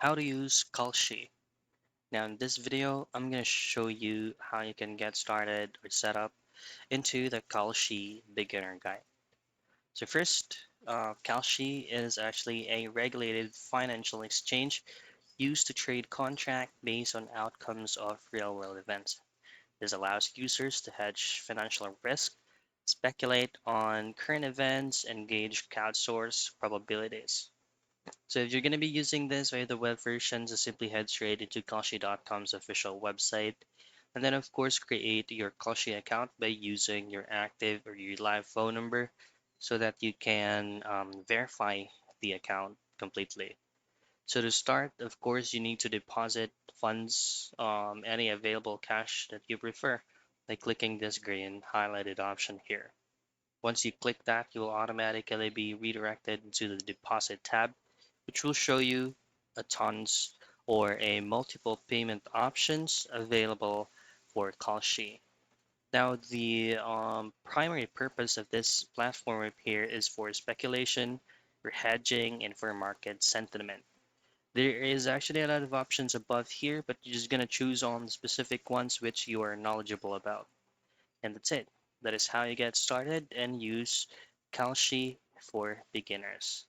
How to use Kalshi. Now in this video, I'm going to show you how you can get started or set up into the Kalshi beginner guide. So first, Kalshi is actually a regulated financial exchange used to trade contract based on outcomes of real-world events. This allows users to hedge financial risk, speculate on current events, and gauge crowdsource probabilities. So if you're going to be using this via the web version, just simply head straight into Kalshi.com's official website. And then, of course, create your Kalshi account by using your active or your live phone number so that you can verify the account completely. So to start, of course, you need to deposit funds, any available cash that you prefer by clicking this green highlighted option here. Once you click that, you will automatically be redirected to the deposit tab, which will show you a tons or a multiple payment options available for Kalshi. Now, the primary purpose of this platform up here is for speculation, for hedging, and for market sentiment. There is actually a lot of options above here, but you're just going to choose on the specific ones which you are knowledgeable about. And that's it. That is how you get started and use Kalshi for beginners.